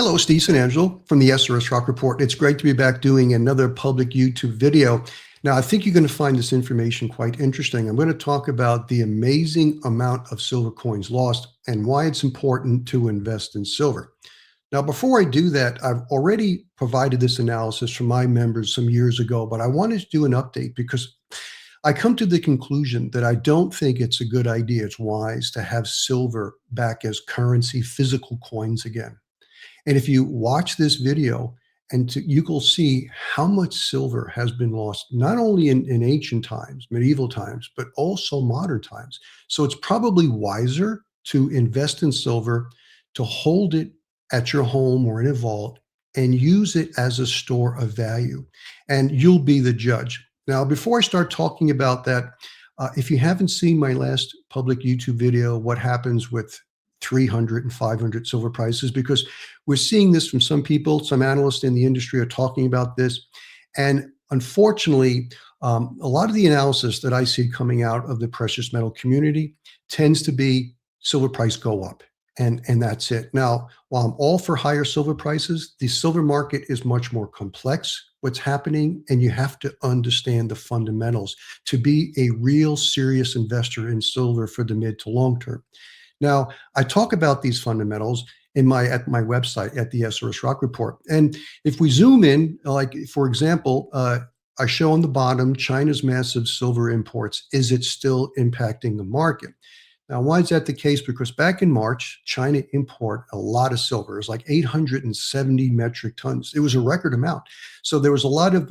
Hello, Steve and Angelo from the SRS Rock Report. It's great to be back doing another public YouTube video. Now, I think you're going to find this information quite interesting. I'm going to talk about the amazing amount of silver coins lost and why it's important to invest in silver. Now, before I do that, I've already provided this analysis for my members some years ago, but I wanted to do an update because I come to the conclusion that I don't think it's a good idea. It's wise to have silver back as currency, physical coins again. And if you watch this video, you will see how much silver has been lost, not only in ancient times, medieval times, but also modern times. So it's probably wiser to invest in silver, to hold it at your home or in a vault, and use it as a store of value. And you'll be the judge. Now, before I start talking about that, if you haven't seen my last public YouTube video, what happens with 300 and 500 silver prices, because we're seeing this from some people, some analysts in the industry are talking about this. And unfortunately, a lot of the analysis that I see coming out of the precious metal community tends to be silver price go up. And that's it. Now, while I'm all for higher silver prices, the silver market is much more complex, what's happening, and you have to understand the fundamentals to be a real serious investor in silver for the mid to long term. Now, I talk about these fundamentals at my website at the SRS Rock Report. And if we zoom in, like for example, I show on the bottom China's massive silver imports. Is it still impacting the market? Now, why is that the case? Because back in March, China imported a lot of silver. It was like 870 metric tons. It was a record amount. So there was a lot of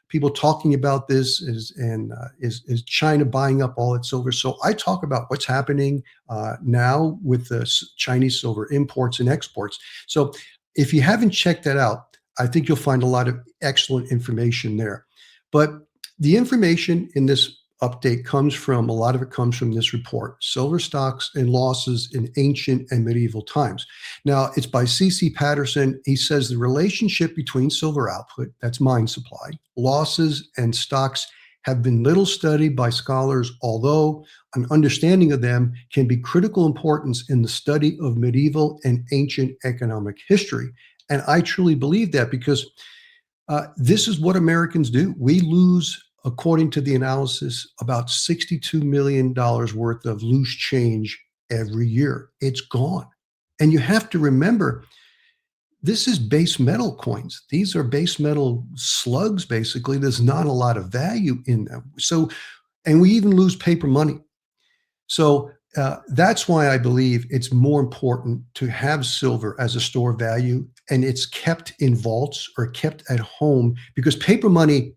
people talking about this. Is China buying up all its silver? So I talk about what's happening now with the Chinese silver imports and exports. So if you haven't checked that out, I think you'll find a lot of excellent information there. But the information in this update a lot of it comes from this report, Silver Stocks and Losses in Ancient and Medieval Times. Now, it's by C.C. Patterson. He says the relationship between silver output, that's mine supply, losses, and stocks have been little studied by scholars, although an understanding of them can be critical importance in the study of medieval and ancient economic history. And I truly believe that because this is what Americans do. We lose, according to the analysis, about $62 million worth of loose change every year. It's gone. And you have to remember, this is base metal coins. These are base metal slugs, basically. There's not a lot of value in them. So, and we even lose paper money. So that's why I believe it's more important to have silver as a store of value, and it's kept in vaults or kept at home, because paper money,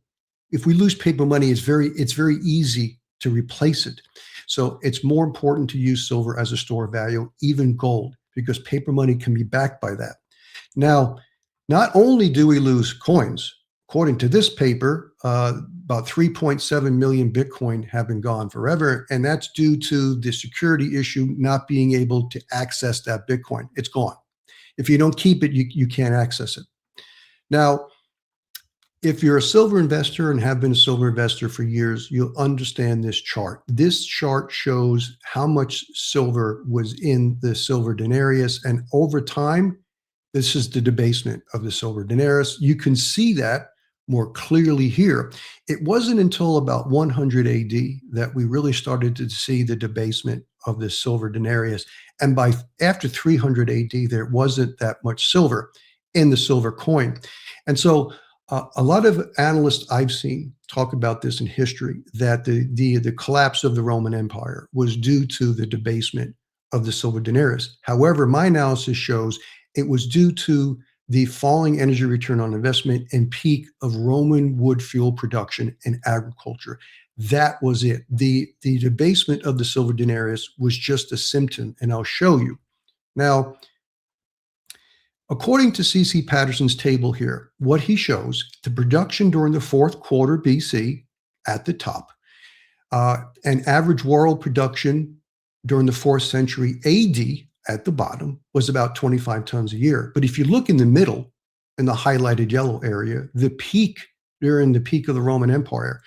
if we lose paper money, it's very easy to replace it. So it's more important to use silver as a store of value, even gold, because paper money can be backed by that. Now, not only do we lose coins, according to this paper, about 3.7 million Bitcoin have been gone forever, and that's due to the security issue, not being able to access that Bitcoin. It's gone. If you don't keep it, you can't access it. Now, if you're a silver investor and have been a silver investor for years, you'll understand this chart. This chart shows how much silver was in the silver denarius. And over time, this is the debasement of the silver denarius. You can see that more clearly here. It wasn't until about 100 AD that we really started to see the debasement of the silver denarius. And after 300 AD, there wasn't that much silver in the silver coin. And so a lot of analysts I've seen talk about this in history, that the collapse of the Roman Empire was due to the debasement of the silver denarius. However, my analysis shows it was due to the falling energy return on investment and peak of Roman wood fuel production and agriculture. That was it. The debasement of the silver denarius was just a symptom, and I'll show you. Now, according to C.C. Patterson's table here, what he shows, the production during the fourth quarter BC at the top, and average world production during the 4th century AD at the bottom was about 25 tons a year. But if you look in the middle, in the highlighted yellow area, during the peak of the Roman Empire,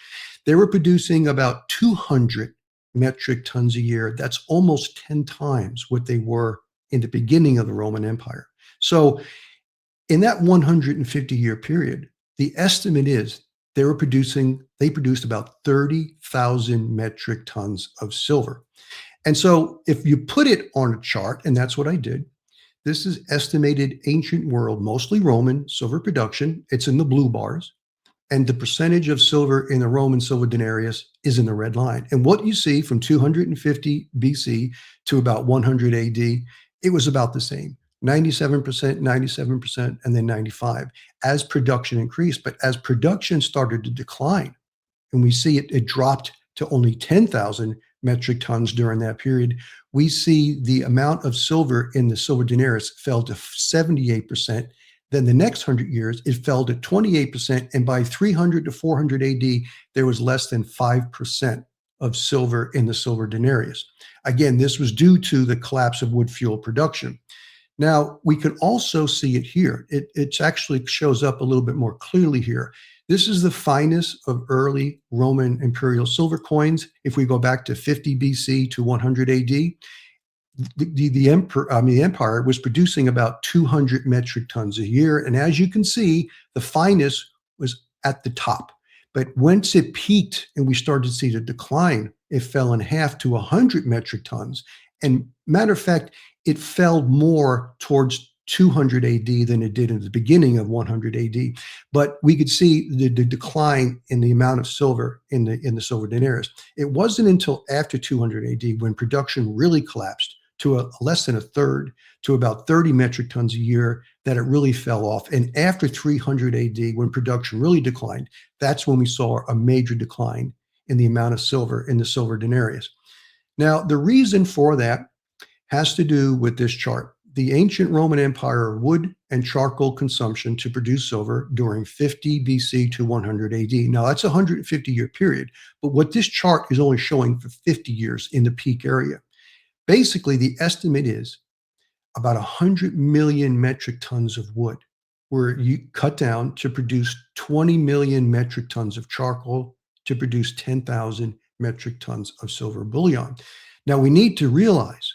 they were producing about 200 metric tons a year. That's almost 10 times what they were in the beginning of the Roman Empire. So In that 150-year period, the estimate is they produced about 30,000 metric tons of silver. And so if you put it on a chart, and that's what I did, this is estimated ancient world, mostly Roman silver production. It's in the blue bars. And the percentage of silver in the Roman silver denarius is in the red line. And what you see from 250 BC to about 100 AD, it was about the same. 97%, 97%, and then 95 as production increased. But as production started to decline, and we see it dropped to only 10,000 metric tons during that period, we see the amount of silver in the silver denarius fell to 78%. Then the next 100 years, it fell to 28%. And by 300 to 400 AD, there was less than 5% of silver in the silver denarius. Again, this was due to the collapse of wood fuel production. Now, we can also see it here. It actually shows up a little bit more clearly here. This is the finest of early Roman imperial silver coins. If we go back to 50 BC to 100 AD, the empire was producing about 200 metric tons a year. And as you can see, the finest was at the top. But once it peaked and we started to see the decline, it fell in half to 100 metric tons. And matter of fact, it fell more towards 200 AD than it did in the beginning of 100 AD. But we could see the decline in the amount of silver in the silver denarius. It wasn't until after 200 AD when production really collapsed to less than a third, to about 30 metric tons a year, that it really fell off. And after 300 AD, when production really declined, that's when we saw a major decline in the amount of silver in the silver denarius. Now, the reason for that has to do with this chart. The ancient Roman Empire wood and charcoal consumption to produce silver during 50 BC to 100 AD. Now, that's a 150-year period, but what this chart is only showing for 50 years in the peak area. Basically, the estimate is about 100 million metric tons of wood were cut down to produce 20 million metric tons of charcoal to produce 10,000 metric tons of silver bullion. Now, we need to realize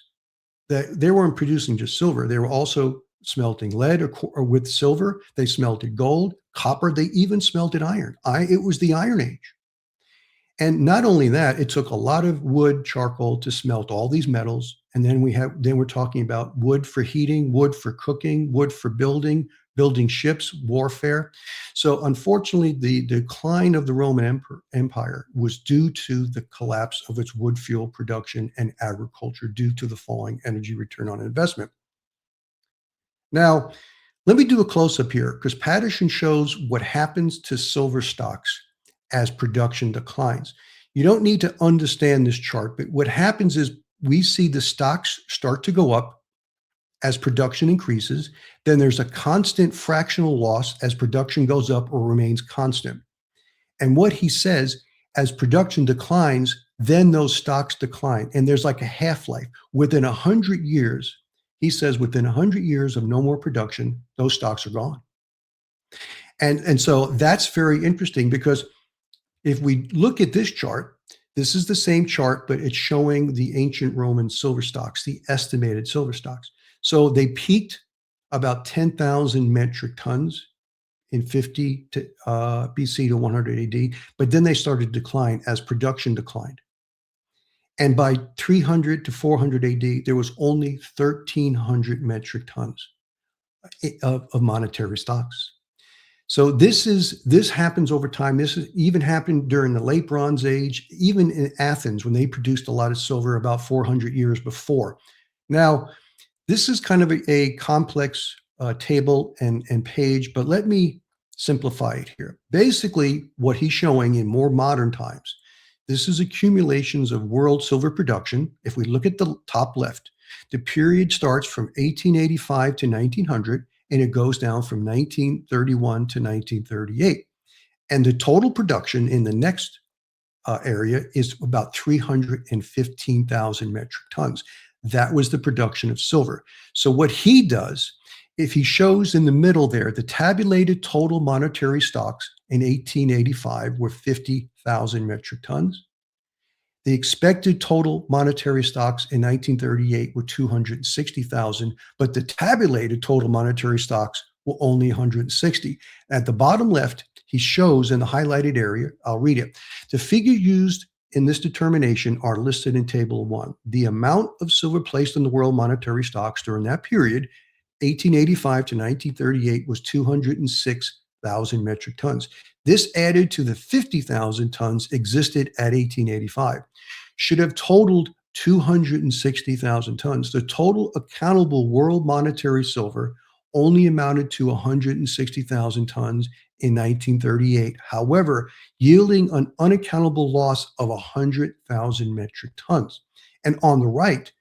that they weren't producing just silver. They were also smelting lead or with silver. They smelted gold, copper. They even smelted iron. It was the Iron Age. And not only that, it took a lot of wood, charcoal to smelt all these metals. And then we're talking about wood for heating, wood for cooking, wood for building ships, warfare. So unfortunately, the decline of the Roman Empire was due to the collapse of its wood fuel production and agriculture due to the falling energy return on investment. Now, let me do a close-up here because Patterson shows what happens to silver stocks as production declines. You don't need to understand this chart, but what happens is we see the stocks start to go up as production increases. Then there's a constant fractional loss as production goes up or remains constant. And what he says, as production declines, then those stocks decline. And there's like a half-life. Within 100 years, he says within 100 years of no more production, those stocks are gone. And so that's very interesting because if we look at this chart, this is the same chart, but it's showing the ancient Roman silver stocks, the estimated silver stocks. So they peaked about 10,000 metric tons in 50 to, BC to 100 AD, but then they started to decline as production declined. And by 300 to 400 AD, there was only 1,300 metric tons of monetary stocks. So this happens over time. This even happened during the late Bronze Age, even in Athens when they produced a lot of silver about 400 years before. Now, this is kind of a complex table and page, but let me simplify it here. Basically, what he's showing in more modern times, this is accumulations of world silver production. If we look at the top left, the period starts from 1885 to 1900, and it goes down from 1931 to 1938. And the total production in the next area is about 315,000 metric tons. That was the production of silver. So what he does, if he shows in the middle there, the tabulated total monetary stocks in 1885 were 50,000 metric tons. The expected total monetary stocks in 1938 were 260,000, but the tabulated total monetary stocks Well, only 160. At the bottom left, he shows in the highlighted area, I'll read it. The figure used in this determination are listed in Table 1. The amount of silver placed in the world monetary stocks during that period, 1885 to 1938, was 206,000 metric tons. This added to the 50,000 tons existed at 1885. Should have totaled 260,000 tons. The total accountable world monetary silver only amounted to 160,000 tons in 1938, however, yielding an unaccountable loss of 100,000 metric tons. And on the right,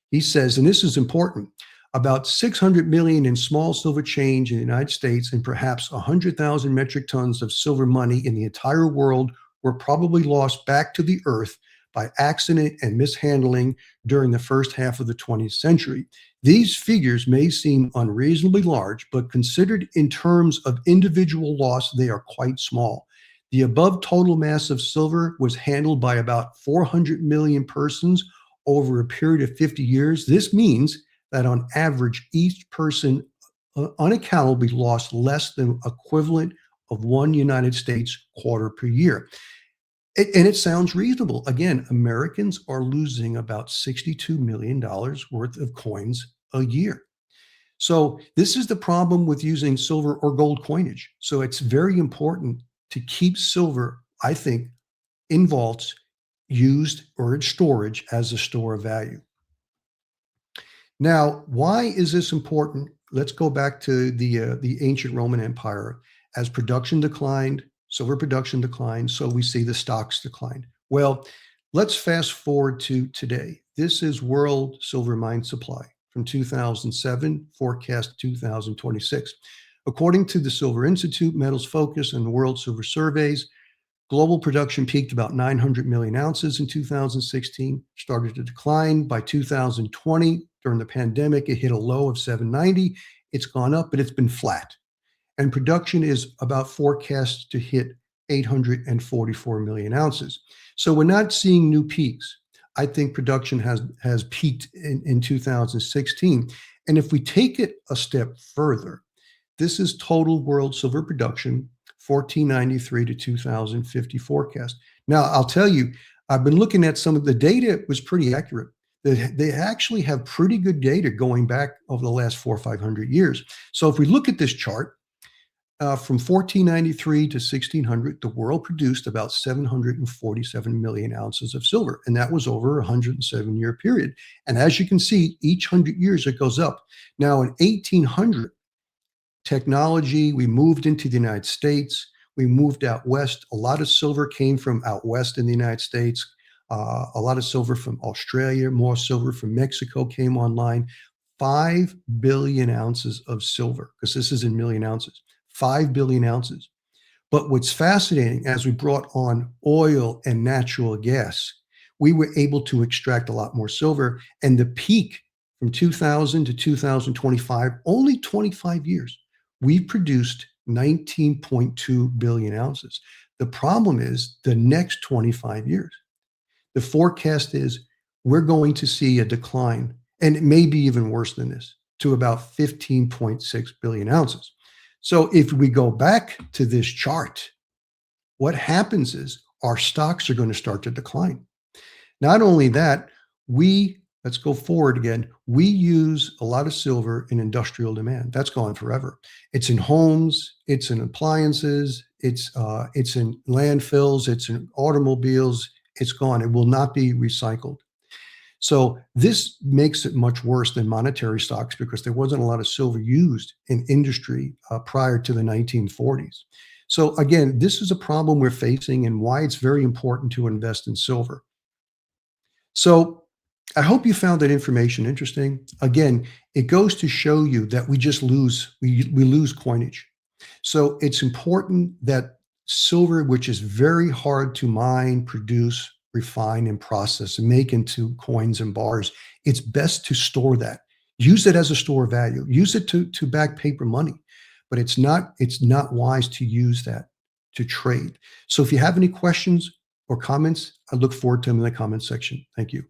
he says, and this is important, about 600 million in small silver change in the United States and perhaps 100,000 metric tons of silver money in the entire world were probably lost back to the earth by accident and mishandling during the first half of the 20th century. These figures may seem unreasonably large, but considered in terms of individual loss, they are quite small. The above total mass of silver was handled by about 400 million persons over a period of 50 years. This means that on average, each person unaccountably lost less than equivalent of one United States quarter per year. And it sounds reasonable. Again, Americans are losing about $62 million worth of coins a year. So this is the problem with using silver or gold coinage. So it's very important to keep silver, I think, in vaults, used or in storage as a store of value. Now, why is this important? Let's go back to the ancient Roman Empire. As production declined, silver production declined, so we see the stocks decline. Well, let's fast forward to today. This is world silver mine supply from 2007, forecast 2026. According to the Silver Institute, Metals Focus, and the World Silver Surveys, global production peaked about 900 million ounces in 2016, started to decline by 2020. During the pandemic, it hit a low of 790. It's gone up, but it's been flat. And production is about forecast to hit 844 million ounces. So we're not seeing new peaks. I think production has peaked in 2016. And if we take it a step further, this is total world silver production, 1493 to 2050 forecast. Now, I'll tell you, I've been looking at some of the data was pretty accurate. They actually have pretty good data going back over the last 400 or 500 years. So if we look at this chart, from 1493 to 1600, the world produced about 747 million ounces of silver, and that was over a 107-year period. And as you can see, each 100 years it goes up. Now in 1800, technology, we moved into the United States, we moved out west. A lot of silver came from out west in the United States. A lot of silver from Australia, more silver from Mexico came online. 5 billion ounces of silver, because this is in million ounces. 5 billion ounces. But what's fascinating, as we brought on oil and natural gas, we were able to extract a lot more silver. And the peak from 2000 to 2025, only 25 years, we produced 19.2 billion ounces. The problem is the next 25 years, the forecast is we're going to see a decline, and it may be even worse than this, to about 15.6 billion ounces. So if we go back to this chart, what happens is our stocks are going to start to decline. Not only that, let's go forward again. We use a lot of silver in industrial demand. That's gone forever. It's in homes, it's in appliances, it's in landfills, it's in automobiles. It's gone. It will not be recycled. So this makes it much worse than monetary stocks because there wasn't a lot of silver used in industry prior to the 1940s. So again, this is a problem we're facing and why it's very important to invest in silver. So I hope you found that information interesting. Again, it goes to show you that we lose coinage. So it's important that silver, which is very hard to mine, produce, refine, and process and make into coins and bars, it's best to store that. Use it as a store of value. Use it to back paper money, but it's not wise to use that to trade. So if you have any questions or comments, I look forward to them in the comments section. Thank you.